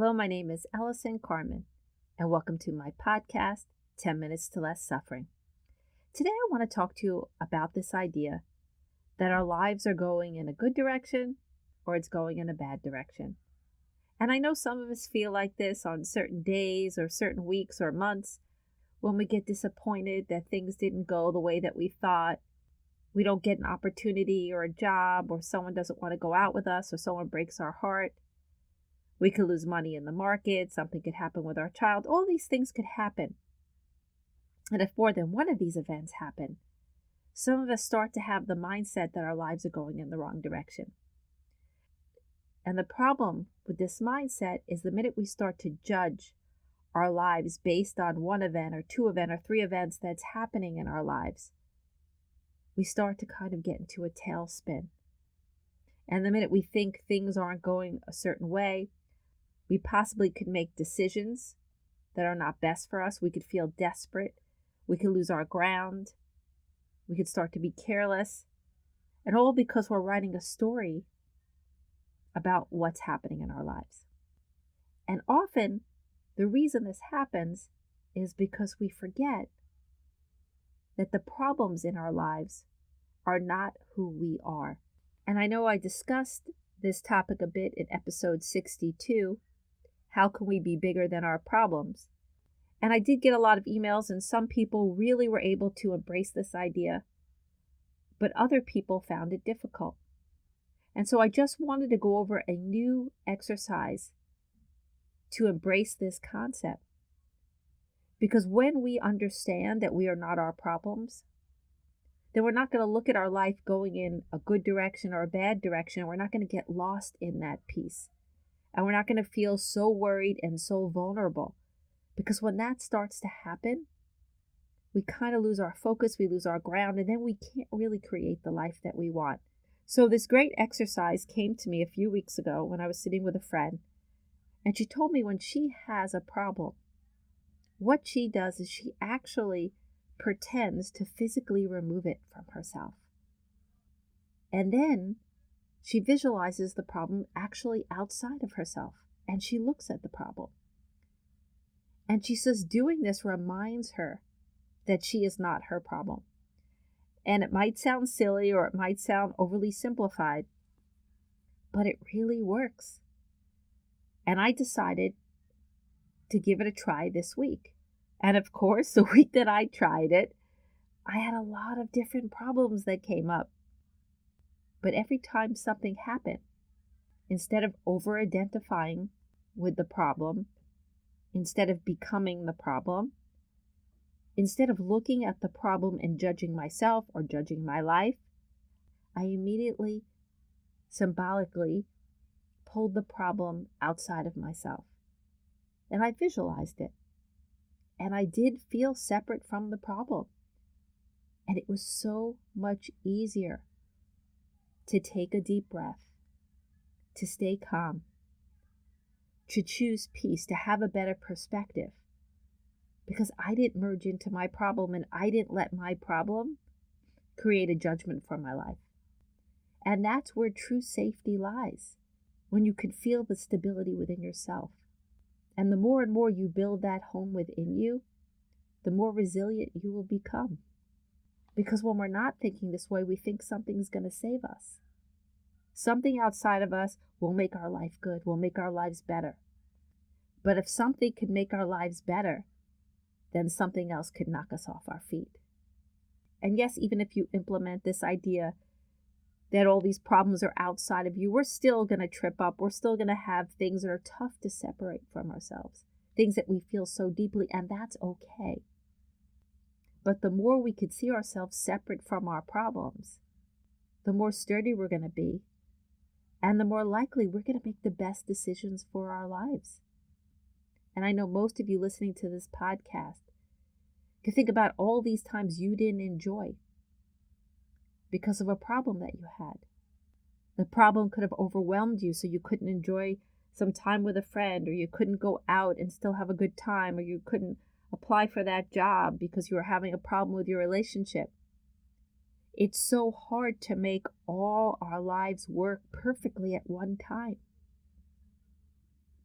Hello, my name is Allison Carmen, and welcome to my podcast, 10 Minutes to Less Suffering. Today, I want to talk to you about this idea that our lives are going in a good direction or it's going in a bad direction. And I know some of us feel like this on certain days or certain weeks or months when we get disappointed that things didn't go the way that we thought. We don't get an opportunity or a job, or someone doesn't want to go out with us, or someone breaks our heart. We could lose money in the market. Something could happen with our child. All these things could happen. And if more than one of these events happen, some of us start to have the mindset that our lives are going in the wrong direction. And the problem with this mindset is the minute we start to judge our lives based on one event or two events or three events that's happening in our lives, we start to kind of get into a tailspin. And the minute we think things aren't going a certain way, we possibly could make decisions that are not best for us. We could feel desperate. We could lose our ground. We could start to be careless. And all because we're writing a story about what's happening in our lives. And often, the reason this happens is because we forget that the problems in our lives are not who we are. And I know I discussed this topic a bit in episode 62, How Can We Be Bigger Than Our Problems? And I did get a lot of emails, and some people really were able to embrace this idea, but other people found it difficult. And so I just wanted to go over a new exercise to embrace this concept. Because when we understand that we are not our problems, then we're not going to look at our life going in a good direction or a bad direction. We're not going to get lost in that piece. And we're not going to feel so worried and so vulnerable. Because when that starts to happen, we kind of lose our focus, we lose our ground, and then we can't really create the life that we want. So this great exercise came to me a few weeks ago when I was sitting with a friend. And she told me when she has a problem, what she does is she actually pretends to physically remove it from herself. And then she visualizes the problem actually outside of herself, and she looks at the problem. And she says doing this reminds her that she is not her problem. And it might sound silly or it might sound overly simplified, but it really works. And I decided to give it a try this week. And of course, the week that I tried it, I had a lot of different problems that came up. But every time something happened, instead of over-identifying with the problem, instead of becoming the problem, instead of looking at the problem and judging myself or judging my life, I immediately, symbolically, pulled the problem outside of myself. And I visualized it. And I did feel separate from the problem. And it was so much easier to take a deep breath, to stay calm, to choose peace, to have a better perspective. Because I didn't merge into my problem and I didn't let my problem create a judgment for my life. And that's where true safety lies, when you can feel the stability within yourself. And the more and more you build that home within you, the more resilient you will become. Because when we're not thinking this way, we think something's going to save us. Something outside of us will make our life good, will make our lives better. But if something could make our lives better, then something else could knock us off our feet. And yes, even if you implement this idea that all these problems are outside of you, we're still going to trip up. We're still going to have things that are tough to separate from ourselves, things that we feel so deeply, and that's okay. But the more we could see ourselves separate from our problems, the more sturdy we're going to be, and the more likely we're going to make the best decisions for our lives. And I know most of you listening to this podcast can think about all these times you didn't enjoy because of a problem that you had. The problem could have overwhelmed you so you couldn't enjoy some time with a friend, or you couldn't go out and still have a good time, or you couldn't apply for that job because you were having a problem with your relationship. It's so hard to make all our lives work perfectly at one time.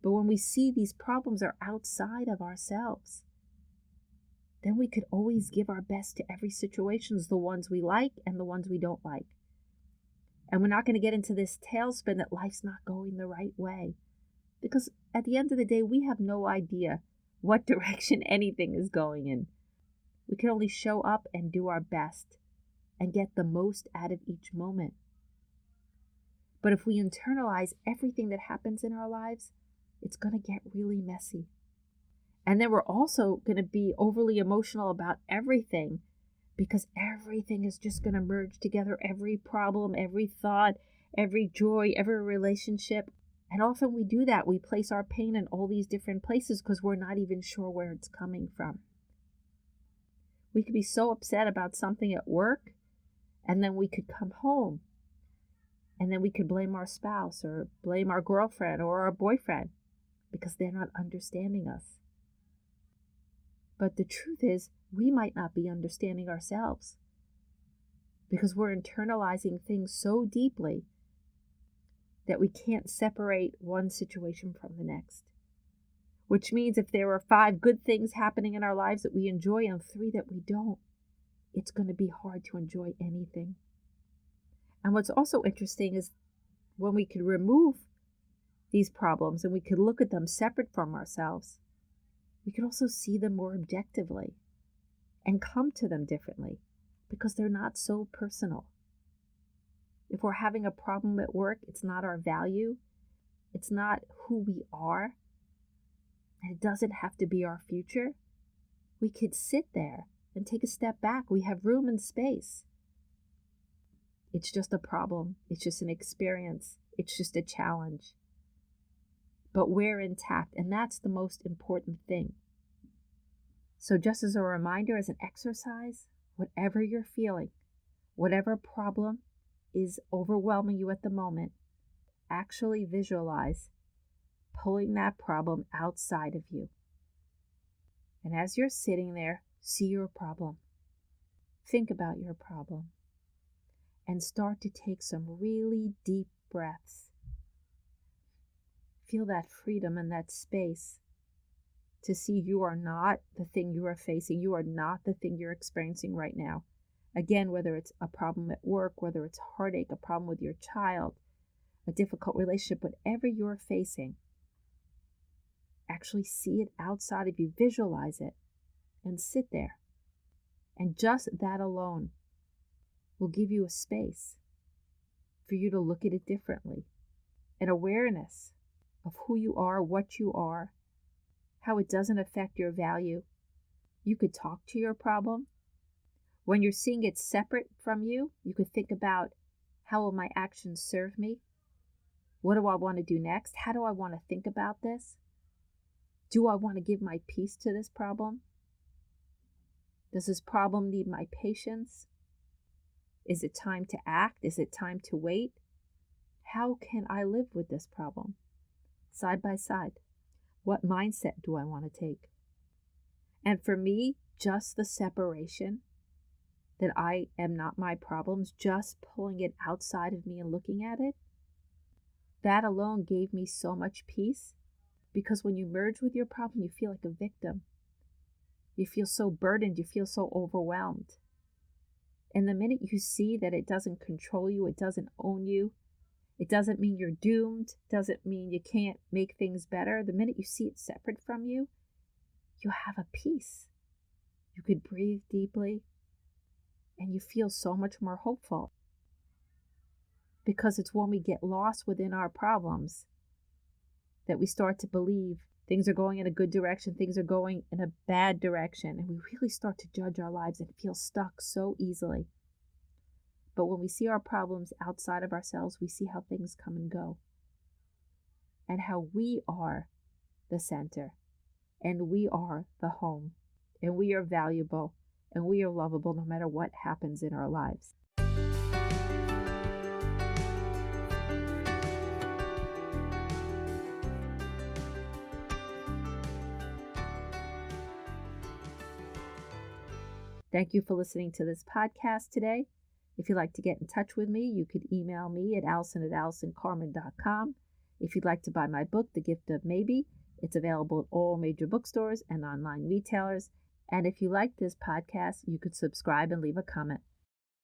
But when we see these problems are outside of ourselves, then we could always give our best to every situation, the ones we like and the ones we don't like. And we're not going to get into this tailspin that life's not going the right way. Because at the end of the day, we have no idea what direction anything is going in. We can only show up and do our best and get the most out of each moment. But if we internalize everything that happens in our lives, it's going to get really messy. And then we're also going to be overly emotional about everything because everything is just going to merge together. Every problem, every thought, every joy, every relationship. And often we do that. We place our pain in all these different places because we're not even sure where it's coming from. We could be so upset about something at work, and then we could come home, and then we could blame our spouse or blame our girlfriend or our boyfriend because they're not understanding us. But the truth is, we might not be understanding ourselves because we're internalizing things so deeply that we can't separate one situation from the next. Which means if there are 5 good things happening in our lives that we enjoy and 3 that we don't, it's going to be hard to enjoy anything. And what's also interesting is when we could remove these problems and we could look at them separate from ourselves, we could also see them more objectively and come to them differently because they're not so personal. If we're having a problem at work, it's not our value, it's not who we are, and it doesn't have to be our future. We could sit there and take a step back. We have room and space. It's just a problem. It's just an experience. It's just a challenge. But we're intact, and that's the most important thing. So just as a reminder, as an exercise, whatever you're feeling, whatever problem is overwhelming you at the moment, actually visualize pulling that problem outside of you. And as you're sitting there, see your problem. Think about your problem. And start to take some really deep breaths. Feel that freedom and that space to see you are not the thing you are facing. You are not the thing you're experiencing right now. Again, whether it's a problem at work, whether it's heartache, a problem with your child, a difficult relationship, whatever you're facing, actually see it outside of you, visualize it, and sit there. And just that alone will give you a space for you to look at it differently. An awareness of who you are, what you are, how it doesn't affect your value. You could talk to your problem. When you're seeing it separate from you, you could think about, how will my actions serve me? What do I want to do next? How do I want to think about this? Do I want to give my peace to this problem? Does this problem need my patience? Is it time to act? Is it time to wait? How can I live with this problem? Side by side. What mindset do I want to take? And for me, just the separation, that I am not my problems, just pulling it outside of me and looking at it, that alone gave me so much peace. Because when you merge with your problem, you feel like a victim. You feel so burdened, you feel so overwhelmed. And the minute you see that it doesn't control you, it doesn't own you, it doesn't mean you're doomed, doesn't mean you can't make things better. The minute you see it separate from you, you have a peace. You could breathe deeply, and you feel so much more hopeful. Because it's when we get lost within our problems that we start to believe things are going in a good direction, things are going in a bad direction, and we really start to judge our lives and feel stuck so easily. But when we see our problems outside of ourselves, we see how things come and go, and how we are the center, and we are the home, and we are valuable, and we are lovable no matter what happens in our lives. Thank you for listening to this podcast today. If you'd like to get in touch with me, you could email me at allison@allisoncarmen.com. If you'd like to buy my book, The Gift of Maybe, it's available at all major bookstores and online retailers. And if you like this podcast, you could subscribe and leave a comment.